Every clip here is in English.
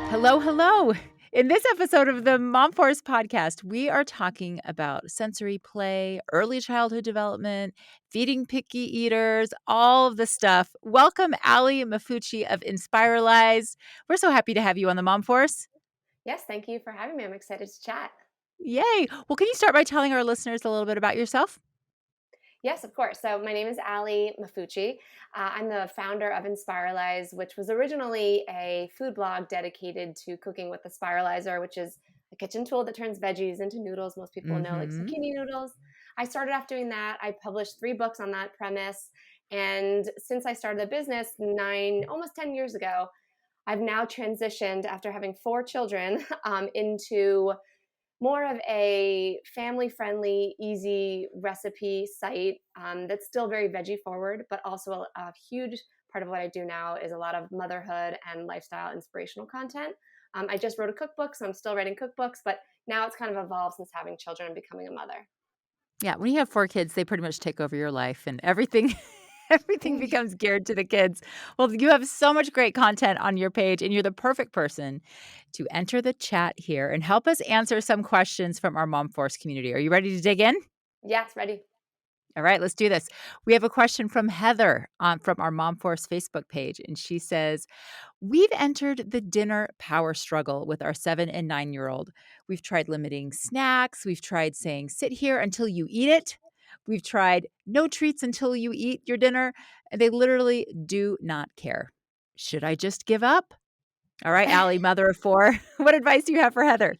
Hello, hello. In this episode of the MomForce Podcast, we are talking about sensory play, early childhood development, feeding picky eaters, all of the stuff. Welcome, Ali Maffucci of Inspiralized. We're so happy to have you on the MomForce. Yes, thank you for having me. I'm excited to chat. Yay. Well, can you start by telling our listeners a little bit about yourself? Yes, of course. So my name is Ali Maffucci. I'm the founder of Inspiralized, which was originally a food blog dedicated to cooking with the Spiralizer, which is a kitchen tool that turns veggies into noodles. Most people know like Mm-hmm. zucchini noodles. I started off doing that. I published 3 books on that premise. And since I started the business almost 10 years ago, I've now transitioned after having 4 children into more of a family friendly, easy recipe site that's still very veggie forward, but also a huge part of what I do now is a lot of motherhood and lifestyle inspirational content. I just wrote a cookbook, so I'm still writing cookbooks, but now it's kind of evolved since having children and becoming a mother. Yeah, when you have 4 kids, they pretty much take over your life and everything everything becomes geared to the kids. Well, you have so much great content on your page, and you're the perfect person to enter the chat here and help us answer some questions from our MomForce community. Are you ready to dig in? Yes, ready. All right, let's do this. We have a question from Heather from our MomForce Facebook page, and she says, "We've entered the dinner power struggle with our 7 and 9-year-old. We've tried limiting snacks. We've tried saying, 'Sit here until you eat it.' We've tried no treats until you eat your dinner. And they literally do not care. Should I just give up?" All right, Allie, mother of 4, what advice do you have for Heather?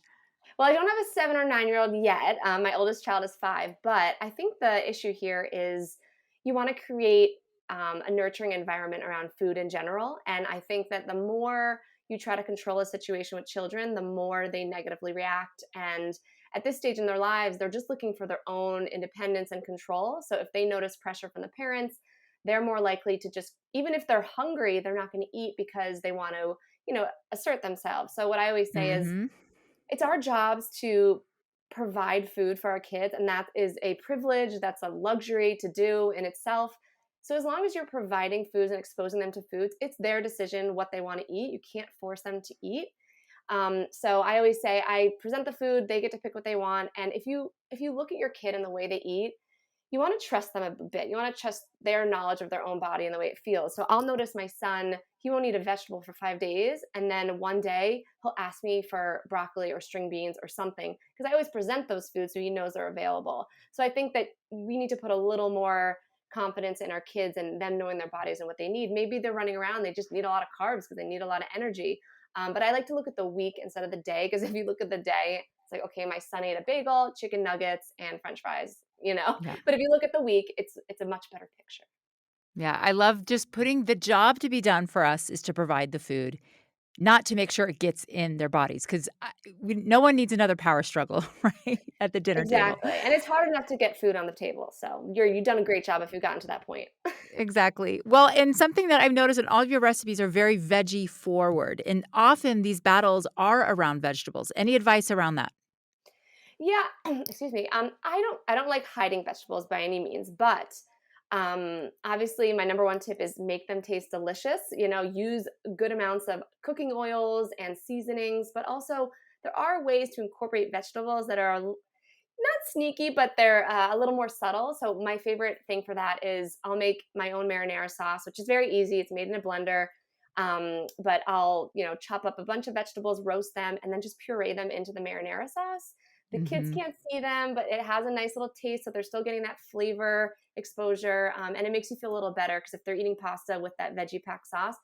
Well, I don't have a 7 or 9 year old yet. My oldest child is 5, but I think the issue here is you want to create a nurturing environment around food in general. And I think that the more you try to control a situation with children, the more they negatively react. And at this stage in their lives, they're just looking for their own independence and control. So if they notice pressure from the parents, they're more likely to just, even if they're hungry, they're not going to eat because they want to, assert themselves. So what I always say is, Mhm. it's our jobs to provide food for our kids, and that is a privilege, that's a luxury to do in itself. So as long as you're providing foods and exposing them to foods, it's their decision what they want to eat. You can't force them to eat. So I always say I present the food, they get to pick what they want. And if you look at your kid and the way they eat, you want to trust them a bit. You want to trust their knowledge of their own body and the way it feels. So I'll notice my son, he won't eat a vegetable for 5 days. And then one day he'll ask me for broccoli or string beans or something because I always present those foods so he knows they're available. So I think that we need to put a little more confidence in our kids and them knowing their bodies and what they need. Maybe they're running around, they just need a lot of carbs because they need a lot of energy. But I like to look at the week instead of the day because if you look at the day, it's like, okay, my son ate a bagel, chicken nuggets, and French fries. Yeah. But if you look at the week, it's a much better picture. Yeah, I love just putting the job to be done for us is to provide the food, not to make sure it gets in their bodies, 'cause no one needs another power struggle, right, at the dinner table. Exactly, and it's hard enough to get food on the table, so you've done a great job if you've gotten to that point. Exactly. Well, and something that I've noticed in all of your recipes are very veggie forward, and often these battles are around vegetables. Any advice around that? Yeah, excuse me. I don't like hiding vegetables by any means, but obviously my number one tip is make them taste delicious. Use good amounts of cooking oils and seasonings, but also there are ways to incorporate vegetables that are not sneaky, but they're a little more subtle. So my favorite thing for that is I'll make my own marinara sauce, which is very easy. It's made in a blender. But I'll, chop up a bunch of vegetables, roast them, and then just puree them into the marinara sauce. The kids Mhm. can't see them, but it has a nice little taste, so they're still getting that flavor exposure, and it makes you feel a little better because if they're eating pasta with that veggie pack sauce,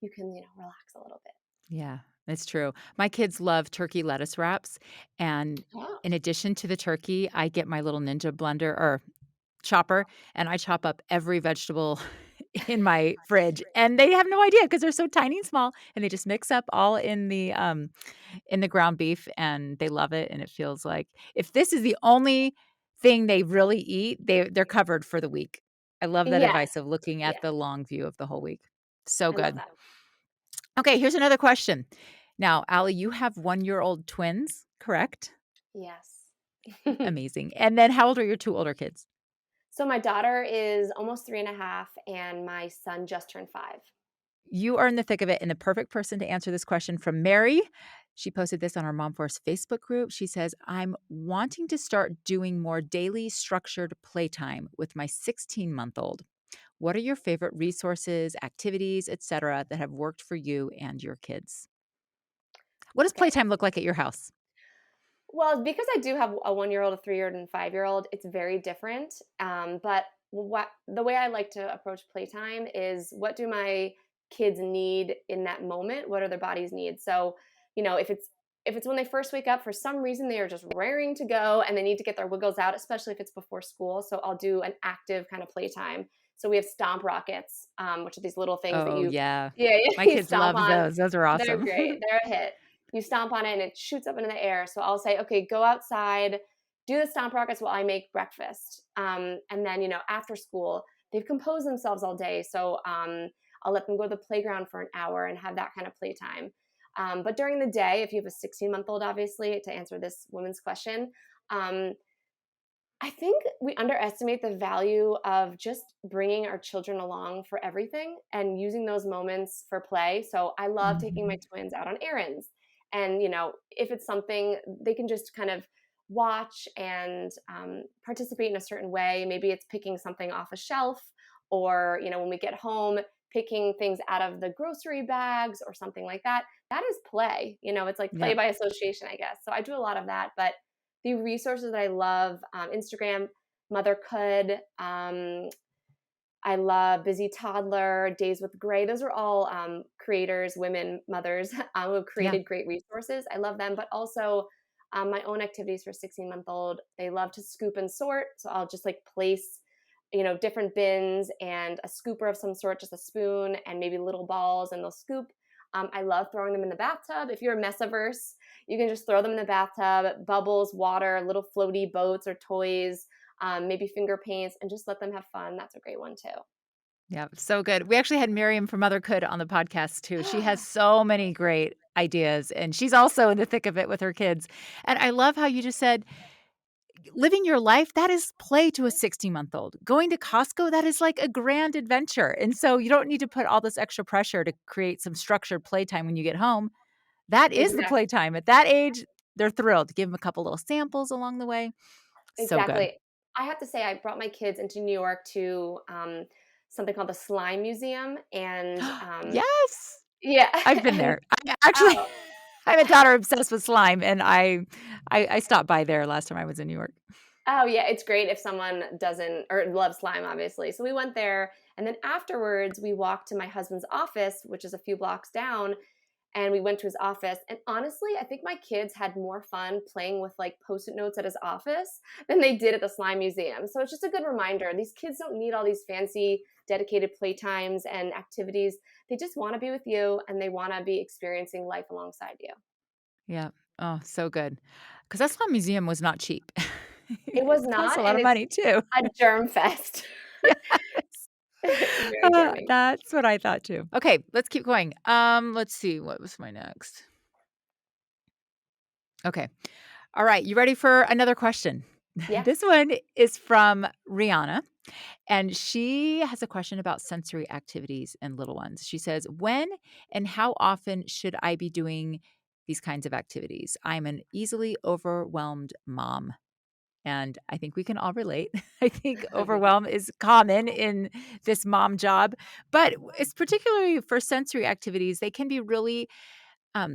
you can, relax a little bit. Yeah, that's true. My kids love turkey lettuce wraps, and Oh, in addition to the turkey, I get my little Ninja blender or chopper, and I chop up every vegetable in my fridge, and they have no idea because 'cause they're so tiny and small, and they just mix up all in the ground beef, and they love it, and it feels like if this is the only thing they really eat, they're covered for the week. I love that yes, advice of looking at yes, the long view of the whole week. So I love good. that. Okay, here's another question. Now, Allie, you have one-year-old twins, correct? Yes. Amazing. And then how old are your 2 older kids? So my daughter is almost 3.5, and my son just turned 5. You are in the thick of it and the perfect person to answer this question from Mary. She posted this on our MomForce Facebook group. She says, I'm wanting to start doing more daily structured playtime with my 16-month-old. What are your favorite resources, activities, etc., that have worked for you and your kids? What does Okay. playtime look like at your house? Well, because I do have a 1-year-old, a 3-year-old, and 5-year-old, it's very different. But what the way I like to approach playtime is what do my kids need in that moment? What are their bodies needs? So, if it's when they first wake up, for some reason they are just raring to go and they need to get their wiggles out, especially if it's before school. So I'll do an active kind of playtime. So we have stomp rockets, which are these little things that Oh, yeah. yeah, My you kids stomp love on. those. Those are They're awesome. great. They're a hit. You stomp on it and it shoots up into the air. So I'll say, okay, go outside, do the stomp rockets while I make breakfast. And then, after school, they've composed themselves all day. So I'll let them go to the playground for an hour and have that kind of playtime. But during the day, if you have a 16-month-old, obviously, to answer this woman's question, um, I think we underestimate the value of just bringing our children along for everything and using those moments for play. So I love taking my Mhm. twins out on errands. And, if it's something they can just kind of watch and participate in a certain way, maybe it's picking something off a shelf or, when we get home, picking things out of the grocery bags or something like that. That is play. It's like play Yep. by association, I guess. So I do a lot of that. But the resources that I love, Instagram, Mother Could, I love Busy Toddler, Days with Gray. Those are all creators, women, mothers who have Yeah. created great resources. I love them, but also my own activities for 16-month-old. They love to scoop and sort, so I'll just like place, different bins and a scooper of some sort, just a spoon and maybe little balls, and they'll scoop. I love throwing them in the bathtub. If you're a messiverse, you can just throw them in the bathtub, bubbles, water, little floaty boats or toys, maybe finger paints, and just let them have fun. That's a great one too. Yeah, so good. We actually had Miriam from Mother Could on the podcast too. She has so many great ideas and she's also in the thick of it with her kids. And I love how you just said living your life, that is play to a 16-month-old. Going to Costco, that is like a grand adventure. And so you don't need to put all this extra pressure to create some structured playtime when you get home. That is the Exactly. playtime. At that age, they're thrilled. Give them a couple little samples along the way. So good. Exactly. I have to say, I brought my kids into New York to something called the Slime Museum, and Yes. yeah, I've been and there. I actually oh, I have a daughter obsessed with slime, and I stopped by there last time I was in New York. oh yeah, it's great if someone doesn't or loves slime, obviously. So we went there, and then afterwards, we walked to my husband's office, which is a few blocks down, and we went to his office. And honestly, I think my kids had more fun playing with like post-it notes at his office than they did at the slime museum. So it's just a good reminder. These kids don't need all these fancy dedicated playtimes and activities. They just want to be with you and they want to be experiencing life alongside you. Yeah. Oh, so good. Because that slime museum was not cheap. It was It costs not, a lot and of it's money too. a germ fest. Yes. Very germy. That's what I thought too. Okay, let's keep going. Let's see, what was my next? Okay. All right, you ready for another question? Yeah. This one is from Rihanna. And she has a question about sensory activities and little ones. She says, when and how often should I be doing these kinds of activities? I'm an easily overwhelmed mom. And I think we can all relate. I think overwhelm is common in this mom job, but it's particularly for sensory activities. They can be really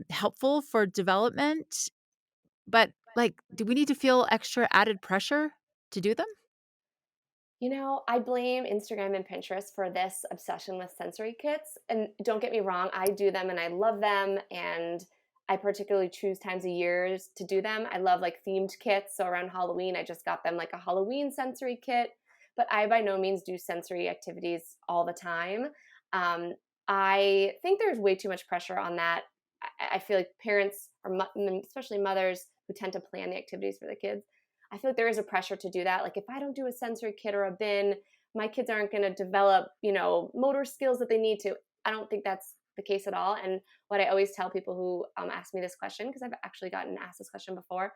helpful for development, but like, do we need to feel extra added pressure to do them? I blame Instagram and Pinterest for this obsession with sensory kits. And don't get me wrong, I do them and I love them. And I particularly choose times of years to do them. I love like themed kits. So around Halloween, I just got them like a Halloween sensory kit. But I by no means do sensory activities all the time. Um, I think there's way too much pressure on that. I feel like parents, or especially mothers, who tend to plan the activities for the kids, I feel like there is a pressure to do that. Like if I don't do a sensory kit or a bin, my kids aren't going to develop, motor skills that they need to. I don't think that's the case at all. And what I always tell people who ask me this question, because I've actually gotten asked this question before,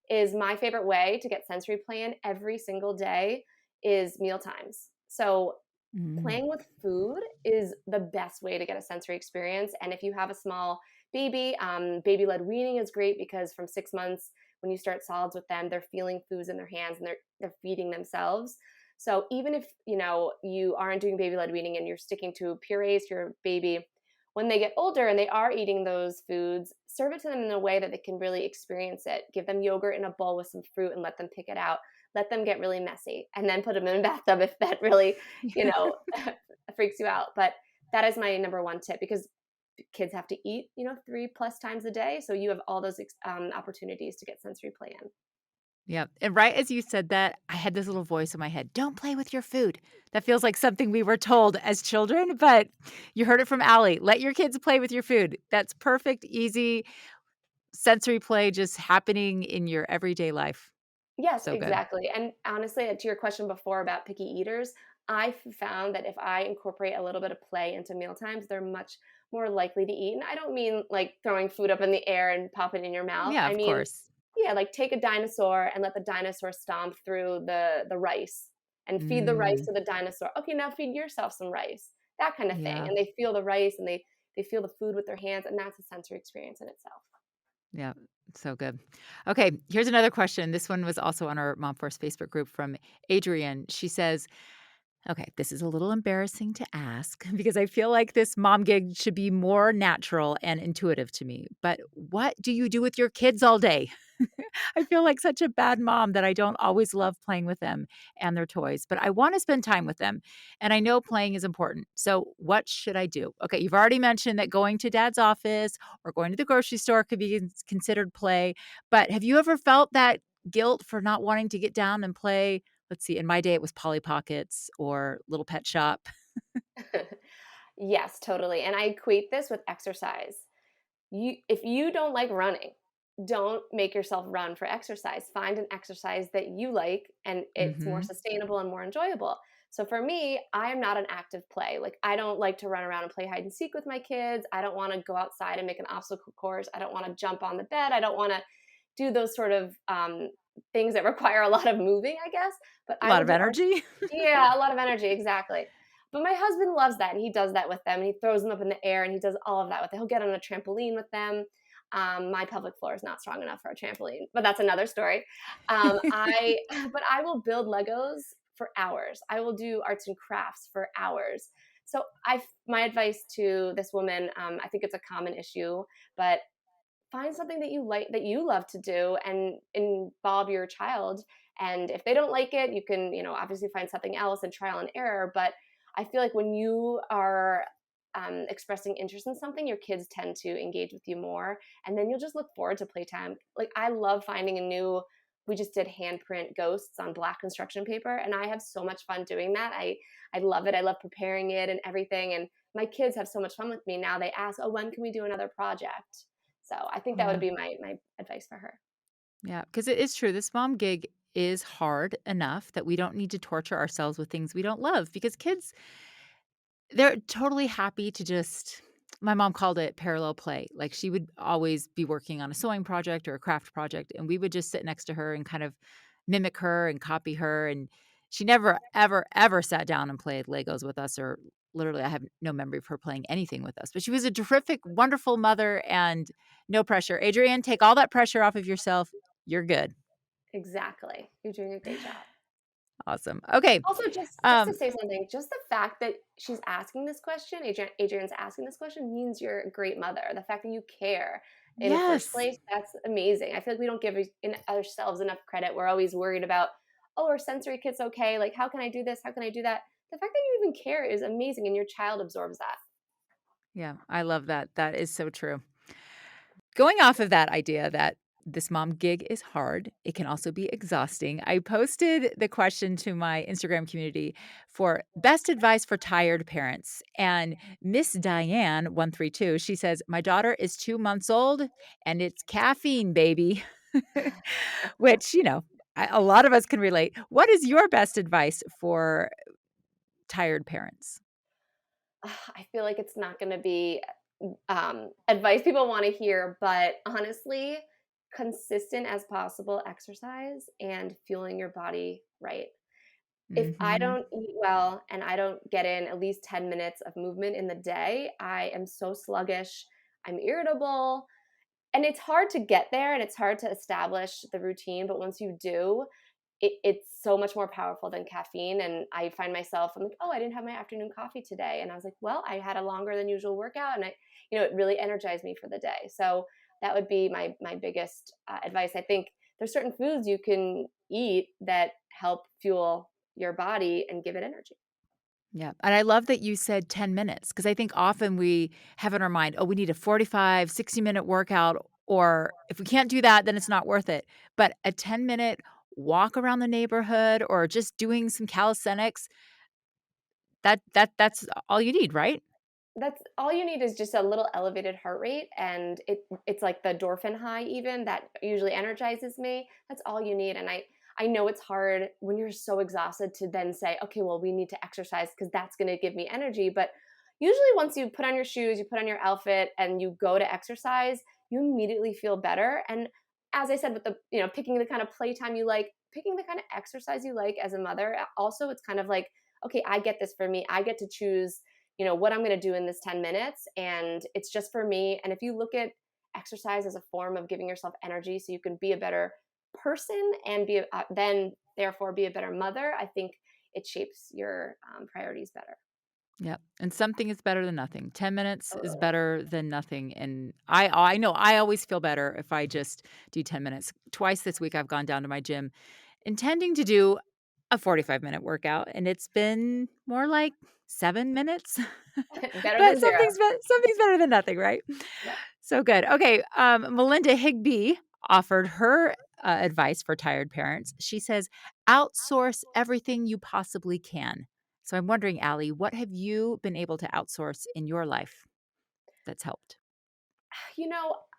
is my favorite way to get sensory play in every single day is meal times. So Mm. Playing with food is the best way to get a sensory experience. And if you have a small baby, baby led weaning is great because from 6 months, when you start solids with them, they're feeling foods in their hands and they're feeding themselves. So even if you aren't doing baby led weaning and you're sticking to purees to your baby, when they get older and they are eating those foods, serve it to them in a way that they can really experience it. Give them yogurt in a bowl with some fruit and let them pick it out. Let them get really messy and then put them in a bathtub if that really, you know, freaks you out. But that is my number one tip because kids have to eat, 3+ times a day. So you have all those opportunities to get sensory play in. Yeah, and right as you said that, I had this little voice in my head, "Don't play with your food." That feels like something we were told as children, but you heard it from Allie, let your kids play with your food. That's perfect, easy sensory play just happening in your everyday life. Yes, So good. exactly. And honestly, to your question before about picky eaters, I've found that if I incorporate a little bit of play into meal times, they're much more likely to eat. And I don't mean like throwing food up in the air and pop it in your mouth. Yeah, I of mean, course. yeah, like take a dinosaur and let the dinosaur stomp through the rice and feed the rice Mm, to the dinosaur. Okay, now feed yourself some rice. That kind of thing. yeah, And they feel the rice and they feel the food with their hands, and that's a sensory experience in itself. yeah, so good. Okay, here's another question. This one was also on our MomForce Facebook group from Adrienne. She says, okay, this is a little embarrassing to ask because I feel like this mom gig should be more natural and intuitive to me. But what do you do with your kids all day? I feel like such a bad mom that I don't always love playing with them and their toys, but I want to spend time with them. And I know playing is important. So, what should I do? Okay, you've already mentioned that going to dad's office or going to the grocery store could be considered play. But have you ever felt that guilt for not wanting to get down and play? Let's see, in my day, it was Polly Pockets or Little Pet Shop. Yes, totally. And I equate this with exercise. If you don't like running, don't make yourself run for exercise. Find an exercise that you like and it's more Hmm. sustainable and more enjoyable. So for me, I am not an active play. Like I don't like to run around and play hide and seek with my kids. I don't want to go outside and make an obstacle course. I don't want to jump on the bed. I don't want to do those sort of things that require a lot of moving, I guess. But A I lot will of do energy. yeah, a lot of energy, exactly. But my husband loves that, and he does that with them, and he throws them up in the air, and he does all of that with them. He'll get on a trampoline with them. My pelvic floor is not strong enough for a trampoline, but that's another story. I but I will build Legos for hours. I will do arts and crafts for hours. So my advice to this woman, I think it's a common issue, but find something that you like that you love to do and involve your child, and if they don't like it you can obviously find something else and trial and error. But I feel like when you are expressing interest in something, your kids tend to engage with you more, and then you'll just look forward to playtime. Like I love finding a new we just did handprint ghosts on black construction paper, and I have so much fun doing that. I love it. I love preparing it and everything, and my kids have so much fun with me now. They ask, oh, when can we do another project? So I think that would Yeah. be my advice for her. Yeah, because it is true. This mom gig is hard enough that we don't need to torture ourselves with things we don't love because kids, they're totally happy to just my mom called it parallel play. Like she would always be working on a sewing project or a craft project, and we would just sit next to her and kind of mimic her and copy her. And she never, ever, ever sat down and played Legos with us, or literally, I have no memory of her playing anything with us. But she was a terrific, wonderful mother and no pressure. Adrienne, take all that pressure off of yourself. You're good. Exactly. You're doing a great job. Awesome. Okay. Also, just to Um, say something, just the fact that she's asking this question, Adrian's asking this question means you're a great mother. The fact that you care in the first yes. place, that's amazing. I feel like we don't give ourselves enough credit. We're always worried about, oh, are sensory kits okay? Like, how can I do this? How can I do that? The fact that you even care is amazing, and your child absorbs that. Yeah, I love that. That is so true. Going off of that idea that this mom gig is hard, it can also be exhausting. I posted the question to my Instagram community for best advice for tired parents. And Miss Diane 132, she says, "My daughter is 2 months old and it's caffeine, baby." Which, a lot of us can relate. What is your best advice for tired parents? I feel like it's not going to be advice people want to hear, but honestly, consistent as possible exercise and fueling your body right. If I Mhm. don't eat well and I don't get in at least 10 minutes of movement in the day, I am so sluggish, I'm irritable, and it's hard to get there and it's hard to establish the routine, but once you do, it's so much more powerful than caffeine, and I find myself, I'm like, "Oh, I didn't have my afternoon coffee today," and I was like, "Well, I had a longer than usual workout, and it really energized me for the day." So that would be my biggest advice. I think there's certain foods you can eat that help fuel your body and give it energy. Yeah, and I love that you said 10 minutes because I think often we have in our mind, "Oh, we need a 45, 60-minute workout, or if we can't do that, then it's not worth it." But a 10-minute walk around the neighborhood or just doing some calisthenics, that's all you need, right? That's all you need is just a little elevated heart rate, and it's like the endorphin high even that usually energizes me. That's all you need, and I know it's hard when you're so exhausted to then say, "Okay, well, we need to exercise because that's gonna give me energy," but usually once you put on your shoes, you put on your outfit, and you go to exercise, you immediately feel better, and as I said with picking the kind of playtime you like, picking the kind of exercise you like as a mother, also, it's kind of like, "Okay, I get this for me. I get to choose what I'm going to do in this 10 minutes, and it's just for me." And if you look at exercise as a form of giving yourself energy so you can be a better person and then therefore be a better mother, I think it shapes your priorities better. Yep, and something is better than nothing. 10 minutes is Totally. better than nothing, and I know I always feel better if I just do 10 minutes. Twice this week, I've gone down to my gym intending to do a 45-minute workout, and it's been more like 7 minutes. Better But than zero. something's better than nothing, right? Yeah. So good. Okay, Melinda Higby offered her, advice for tired parents. She says, "Outsource everything you possibly can." So I'm wondering, Allie, what have you been able to outsource in your life that's helped?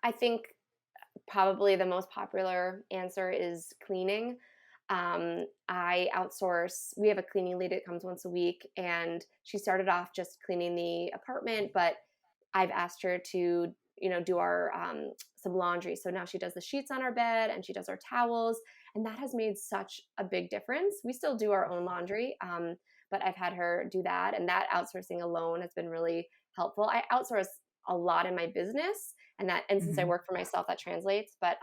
I think probably the most popular answer is cleaning. I outsource. We have a cleaning lady that comes once a week, and she started off just cleaning the apartment, but I've asked her to, do our some laundry. So now she does the sheets on our bed and she does our towels, and that has made such a big difference. We still do our own laundry, but I've had her do that, and that outsourcing alone has been really helpful. I outsource a lot in my business, and since I Mhm. work for myself, that translates. But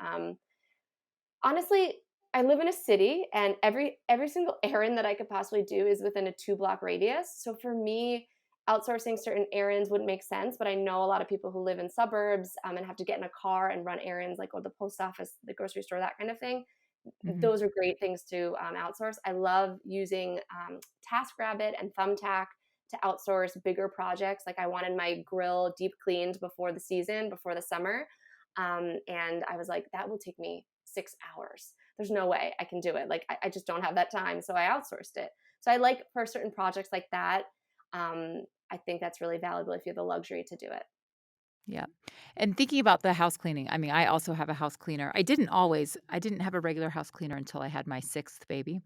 honestly, I live in a city, and every single errand that I could possibly do is within a 2-block radius. So for me, outsourcing certain errands wouldn't make sense, but I know a lot of people who live in suburbs, and have to get in a car and run errands, like go to the post office, the grocery store, that kind of thing. Mhm. Those are great things to, outsource. I love using, TaskRabbit and Thumbtack to outsource bigger projects. Like, I wanted my grill deep cleaned before the season, before the summer, and I was like, "That will take me 6 hours. There's no way I can do it." Like, I just don't have that time, so I outsourced it. So I like for certain projects like that, I think that's really valuable if you have the luxury to do it. Yeah. And thinking about the house cleaning, I mean, I also have a house cleaner. I didn't have a regular house cleaner until I had my 6th baby.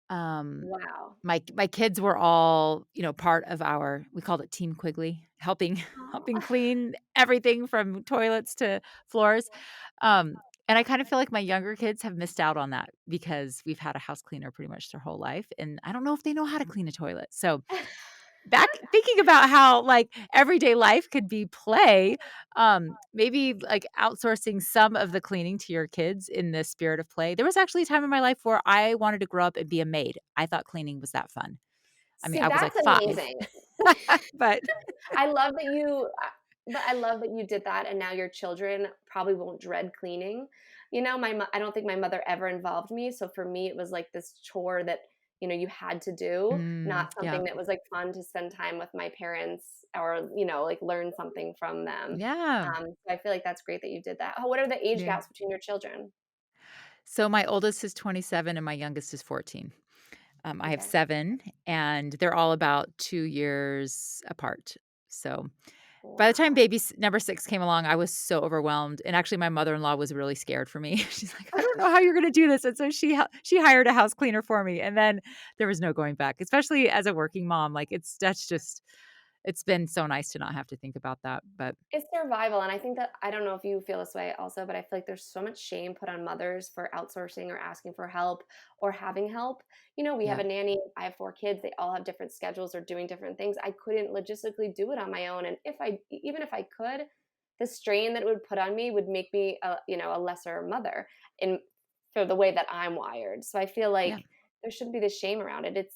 Um, Wow. my kids were all, part of our we called it Team Quigley, helping helping Oh. clean everything from toilets to floors. Um, and I kind of feel like my younger kids have missed out on that because we've had a house cleaner pretty much their whole life, and I don't know if they know how to clean a toilet. So back thinking about how, like, everyday life could be play, maybe, like, outsourcing some of the cleaning to your kids in the spirit of play. There was actually a time in my life where I wanted to grow up and be a maid. I thought cleaning was that fun. I mean, See, I was, that's like, 5, amazing. but I love that but I love that you did that, and now your children probably won't dread cleaning. I don't think my mother ever involved me, so for me, it was like this chore that, you had to do, not yeah, something that was, like, fun to spend time with my parents or, like, learn something from them. yeah, So I feel like that's great that you did that. Oh, what are the age yeah. gaps between your children? So my oldest is 27 and my youngest is 14. I have Okay. 7, and they're all about 2 years apart. So by the time Wow. baby number 6 came along, I was so overwhelmed, and actually my mother-in-law was really scared for me. She's like, "I don't know how you're gonna do this," and so she hired a house cleaner for me, and then there was no going back, especially as a working mom, like, that's just It's been so nice to not have to think about that, but It's survival, and I think that I don't know if you feel this way also, but I feel like there's so much shame put on mothers for outsourcing or asking for help or having help. We have yeah. a nanny, I have 4 kids, they all have different schedules or doing different things. I couldn't logistically do it on my own, and even if I could, the strain that it would put on me would make me a lesser mother in for the way that I'm wired. So I feel Yeah. like there shouldn't be the shame around it.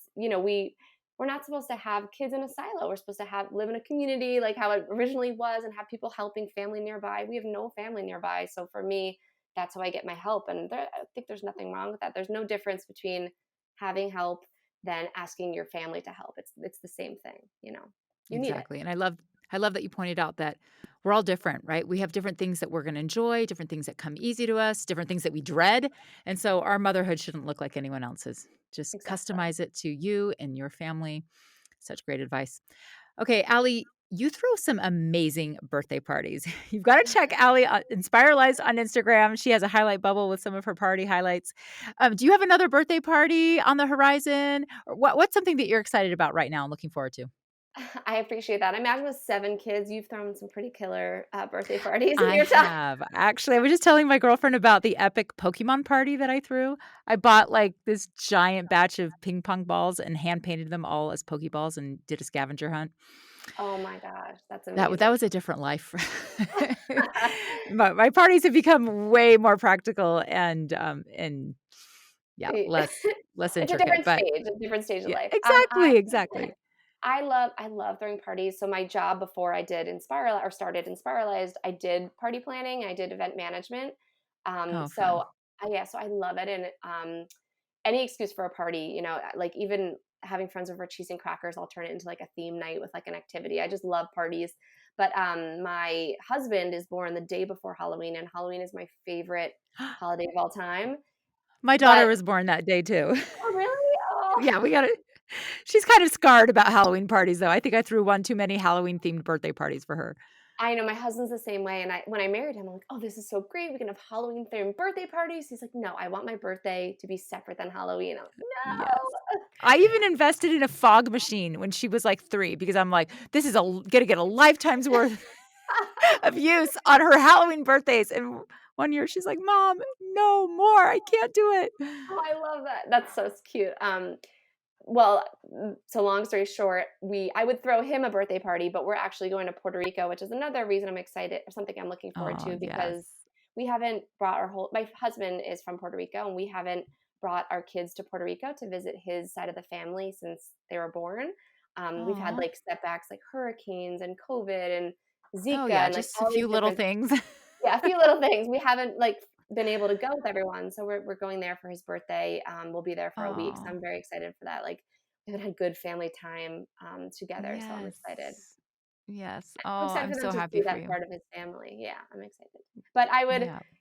We're not supposed to have kids in a silo. We're supposed to have live in a community like how it originally was and have people helping family nearby. We have no family nearby. So for me, that's how I get my help. And I think there's nothing wrong with that. There's no difference between having help than asking your family to help. It's the same thing. You need it. Exactly, and I love that you pointed out that we're all different, right? We have different things that we're gonna enjoy, different things that come easy to us, different things that we dread, and so our motherhood shouldn't look like anyone else's. Just Exactly. customize it to you and your family. Such great advice. Okay, Allie, you throw some amazing birthday parties. You've gotta check Allie on Inspiralized on Instagram. She has a highlight bubble with some of her party highlights. Do you have another birthday party on the horizon? Or what's something that you're excited about right now and looking forward to? I appreciate that. I imagine with 7 kids, you've thrown some pretty killer birthday parties in I your time. have. Actually, I was just telling my girlfriend about the epic Pokemon party that I threw. I bought, like, this giant batch of ping pong balls and hand painted them all as Pokeballs and did a scavenger hunt. Oh my gosh, that's That amazing. was a different life. My parties have become way more practical and yeah, less It's a intricate, but different stage of yeah, life. exactly, exactly. I love throwing parties. So my job before I did started Inspiralized, I did party planning, I did event management. Oh, So fun. so I love it, and any excuse for a party, like even having friends over cheese and crackers, I'll turn it into like a theme night with like an activity. I just love parties. But my husband is born the day before Halloween, and Halloween is my favorite holiday of all time. My daughter But was born that day too. oh, really? Oh, Yeah, we got it. She's kind of scarred about Halloween parties, though. I think I threw one too many Halloween-themed birthday parties for her. I know my husband's the same way. And when I married him, I'm like, oh, this is so great. We can have Halloween themed birthday parties. He's like, no, I want my birthday to be separate than Halloween. I'm like, Yes. no. I even invested in a fog machine when she was, like, 3 because I'm like, "This is gonna get a lifetime's worth of use on her Halloween birthdays," and one year she's like, "Mom, no more. I can't do it." Oh, I love that. That's so cute. Well, so long story short, I would throw him a birthday party, but we're actually going to Puerto Rico, which is another reason I'm excited, or something I'm looking forward Oh, to, yes. because we haven't brought my husband is from Puerto Rico, and we haven't brought our kids to Puerto Rico to visit his side of the family since they were born. We've had Aw. like setbacks like hurricanes and COVID and Oh, Zika yeah, and like just a all these few little different, things. yeah, a few little things. We haven't like been able to go with everyone, so we're going there for his birthday. We'll be there for a week, so Oh, I'm very excited for that. Like we haven't had good family time together, so I'm yes. excited. Yes. I'm Oh, excited I'm for them so to happy see for that you. part of his family. Yeah, I'm excited. But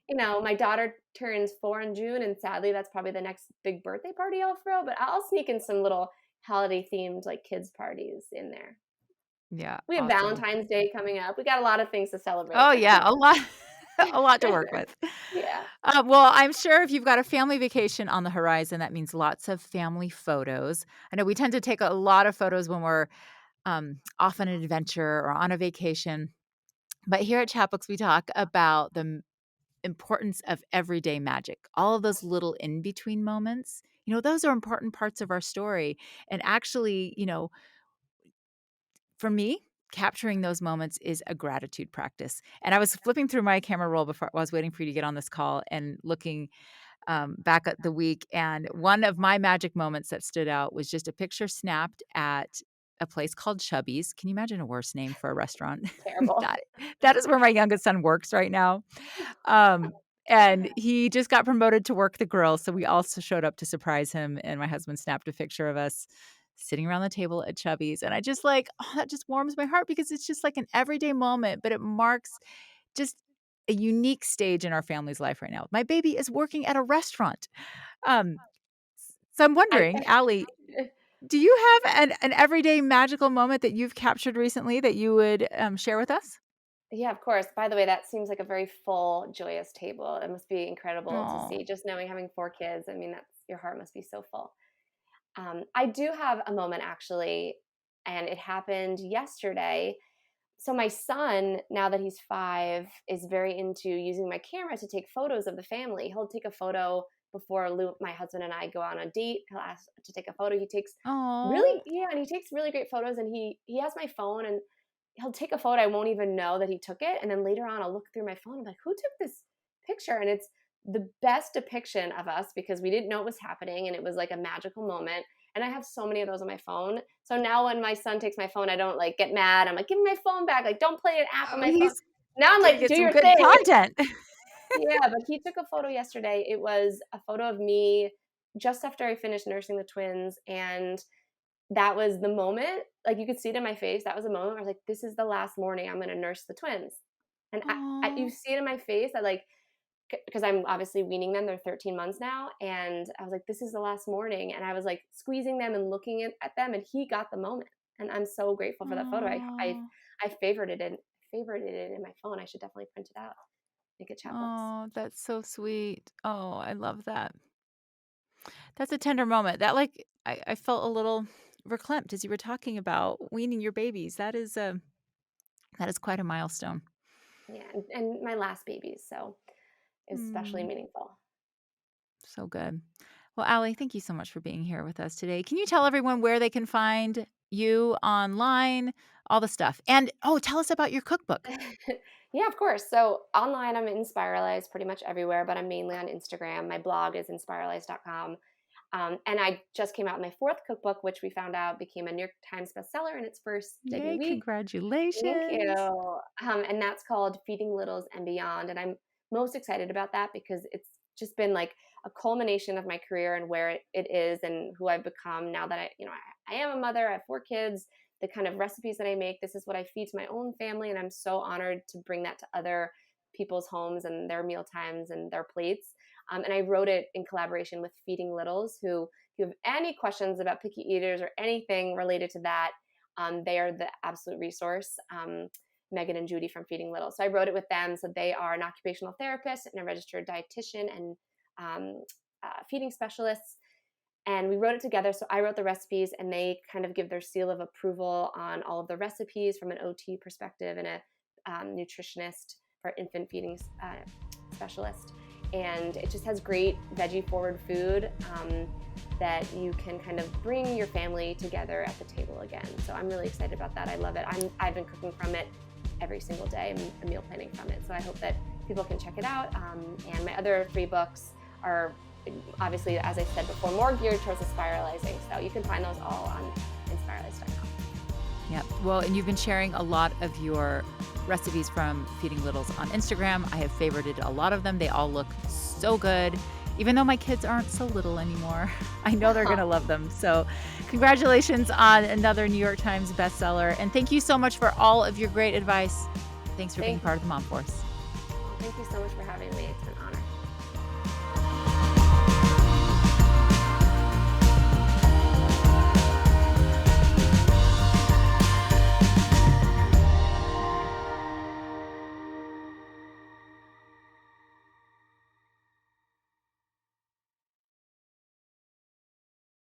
Yeah. my daughter turns 4 in June, and sadly, that's probably the next big birthday party I'll throw. But I'll sneak in some little holiday themed like kids parties in there. Yeah, We have awesome. Valentine's Day coming up. We got a lot of things to celebrate. Oh, yeah, a lot a lot to work with. Yeah. Well, I'm sure if you've got a family vacation on the horizon, that means lots of family photos. I know we tend to take a lot of photos when we're, off on an adventure or on a vacation, but here at Chatbooks, we talk about the importance of everyday magic, all of those little in-between moments. Those are important parts of our story, and actually, for me, capturing those moments is a gratitude practice, and I was flipping through my camera roll before while I was waiting for you to get on this call and looking, back at the week, and one of my magic moments that stood out was just a picture snapped at a place called Chubby's. Can you imagine a worse name for a restaurant? Terrible. That that is where my youngest son works right now. Um, and he just got promoted to work the grill, so we also showed up to surprise him, and my husband snapped a picture of us sitting around the table at Chubby's, and I just like, oh, that just warms my heart because it's just like an everyday moment, but it marks just a unique stage in our family's life right now. My baby is working at a restaurant. Um, so I'm I wondering, Allie, do you have an everyday magical moment that you've captured recently that you would, share with us? Yeah, of course. By the way, that seems like a very full, joyous table. It must be incredible to Oh, see. Just knowing having 4 kids, I mean, that's your heart must be so full. I do have a moment actually. and it happened yesterday. So my son, now that he's 5, is very into using my camera to take photos of the family. He'll take a photo before my husband and I go on a date. He'll ask to take a photo. He takes Oh, really yeah, and he takes really great photos, and he has my phone, and he'll take a photo. I won't even know that he took it, and then later on I'll look through my phone. I'm like, "Who took this picture?" And it's the best depiction of us because we didn't know it was happening, and it was like a magical moment. And I have so many of those on my phone. So now when my son takes my phone, I don't like get mad. I'm like, "Give me my phone back. Like, don't play an app on oh, my phone." he's Now I'm gonna like, get "Do some your good thing." content. Yeah, but he took a photo yesterday. It was a photo of me just after I finished nursing the twins, and that was the moment. Like, you could see it in my face. That was the moment where I was like, "This is the last morning I'm gonna nurse the twins." And you Oh, see it in my face. I like because I'm obviously weaning them. They're 13 months now, and I was like, "This is the last morning," and I was like squeezing them and looking at them, and he got the moment, and I'm so grateful for that photo. oh, I favorited it in my phone. I should definitely print it out, make it Chatbooks. oh, that's so sweet. Oh, I love that. That's a tender moment. That like I felt a little verklempt as you were talking about weaning your babies. That is quite a milestone. Yeah, and my last babies, so it was especially Mm, meaningful. so good. Well, Allie, thank you so much for being here with us today. Can you tell everyone where they can find you online, all the stuff? And oh, tell us about your cookbook. Yeah, of course. So online, I'm Inspiralized pretty much everywhere, but I'm mainly on Instagram. My blog is inspiralized.com. And I just came out with my fourth cookbook, which we found out became a New York Times bestseller in its first debut Yay, week. Thank you. congratulations. And that's called Feeding Littles and Beyond. And I'm most excited about that because it's just been like a culmination of my career and where it is and who I've become now that I am a mother. I have 4 kids. The kind of recipes that I make, this is what I feed to my own family. And I'm so honored to bring that to other people's homes and their meal times and their plates. And I wrote it in collaboration with Feeding Littles, who, if you have any questions about picky eaters or anything related to that, they are the absolute resource. Megan and Judy from Feeding Little. So I wrote it with them. So they are an occupational therapist and a registered dietitian and feeding specialists. And we wrote it together. So I wrote the recipes and they kind of give their seal of approval on all of the recipes from an OT perspective and a nutritionist for infant feeding specialist. And it just has great veggie forward food that you can kind of bring your family together at the table again. So I'm really excited about that. I love it. I've been cooking from it every single day. I'm meal planning from it. So I hope that people can check it out. And my other 3 books are obviously, as I said before, more geared towards Inspiralizing. So you can find those all on inspiralized.com. Yep. Well, and you've been sharing a lot of your recipes from Feeding Littles on Instagram. I have favorited a lot of them. They all look so good. Even though my kids aren't so little anymore, I know they're going to love them. So, congratulations on another New York Times bestseller. And thank you so much for all of your great advice. Thanks for being Thank you. part of the Mom Force. Thank you so much for having me. It's an honor.